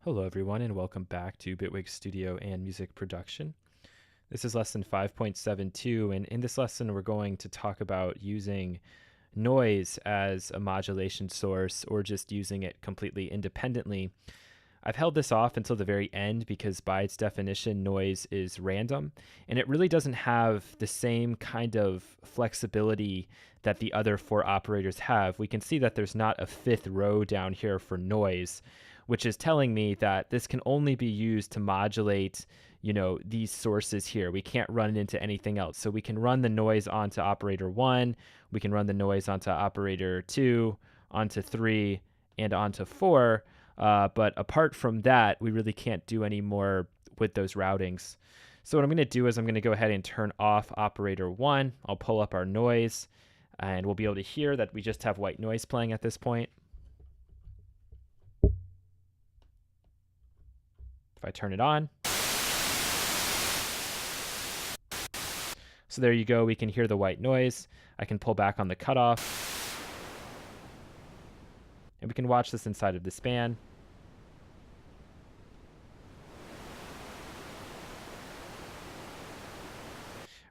Hello everyone and welcome back to Bitwig Studio and Music Production. This is lesson 5.72, and in this lesson we're going to talk about using noise as a modulation source or just using it completely independently. I've held this off until the very end because by its definition noise is random, and it really doesn't have the same kind of flexibility that the other four operators have. We can see that there's not a fifth row down here for noise, which is telling me that this can only be used to modulate, these sources here. We can't run it into anything else. So we can run the noise onto operator 1, we can run the noise onto operator 2, onto 3, and onto 4. But apart from that, we really can't do any more with those routings. So what I'm going to do is I'm going to go ahead and turn off operator 1. I'll pull up our noise, and we'll be able to hear that we just have white noise playing at this point. If I turn it on. So there you go, we can hear the white noise. I can pull back on the cutoff. And we can watch this inside of the span.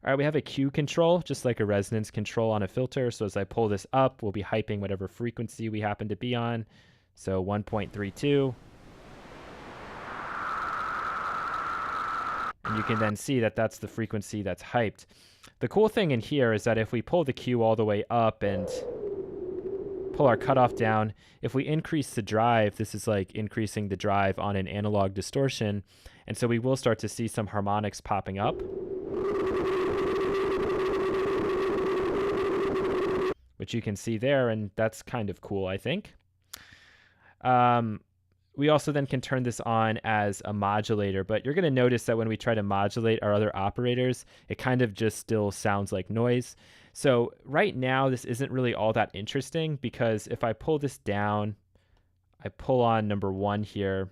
All right, we have a Q control, just like a resonance control on a filter. So as I pull this up, we'll be hyping whatever frequency we happen to be on. So 1.32. And you can then see that that's the frequency that's hyped. The cool thing in here is that if we pull the Q all the way up and pull our cutoff down, if we increase the drive, this is like increasing the drive on an analog distortion. And so we will start to see some harmonics popping up, which you can see there, and that's kind of cool, I think. We also then can turn this on as a modulator, but you're going to notice that when we try to modulate our other operators, it kind of just still sounds like noise. So right now, this isn't really all that interesting, because if I pull this down, I pull on number 1 here,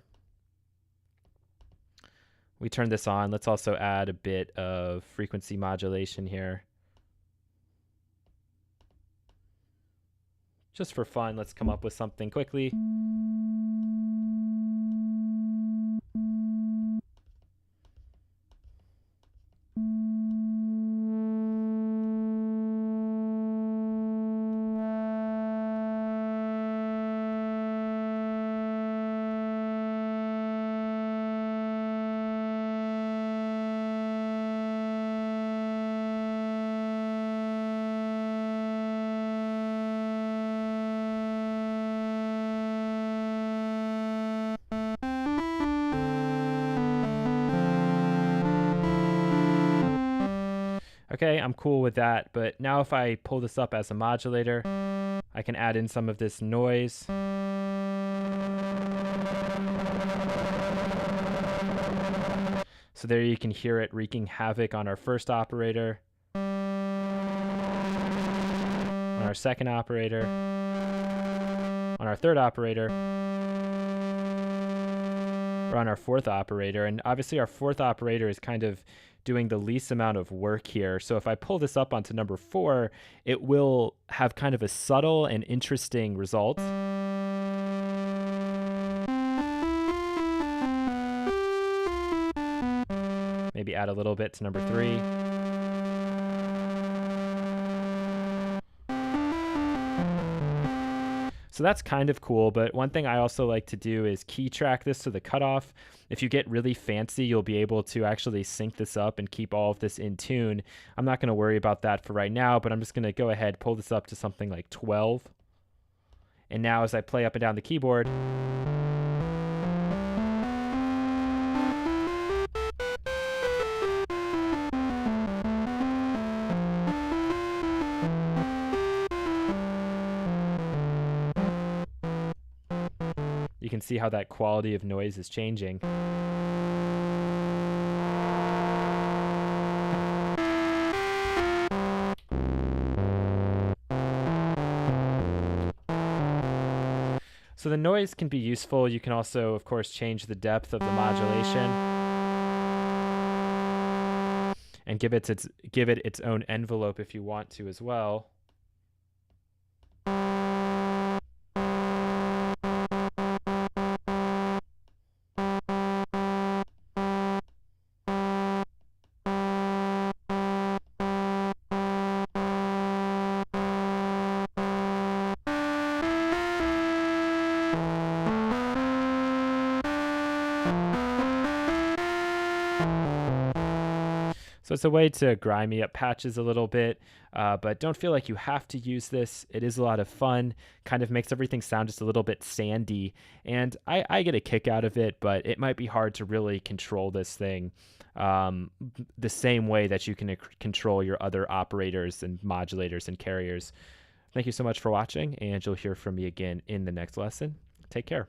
we turn this on. Let's also add a bit of frequency modulation here. Just for fun, let's come up with something quickly. Okay, I'm cool with that, but now if I pull this up as a modulator, I can add in some of this noise. So there you can hear it wreaking havoc on our first operator, on our second operator, on our third operator, or on our fourth operator. And obviously our fourth operator is kind of doing the least amount of work here. So if I pull this up onto number 4, it will have kind of a subtle and interesting result. Maybe add a little bit to number 3. So that's kind of cool, but one thing I also like to do is key track this to the cutoff. If you get really fancy, you'll be able to actually sync this up and keep all of this in tune. I'm not going to worry about that for right now, but I'm just going to go ahead, pull this up to something like 12. And now as I play up and down the keyboard, you can see how that quality of noise is changing. So the noise can be useful. You can also, of course, change the depth of the modulation and give it its own envelope if you want to as well. it's a way to grimy up patches a little bit, but don't feel like you have to use this. It is a lot of fun, kind of makes everything sound just a little bit sandy, and I get a kick out of it, but it might be hard to really control this thing the same way that you can control your other operators and modulators and carriers. Thank you so much for watching, and you'll hear from me again in the next lesson. Take care.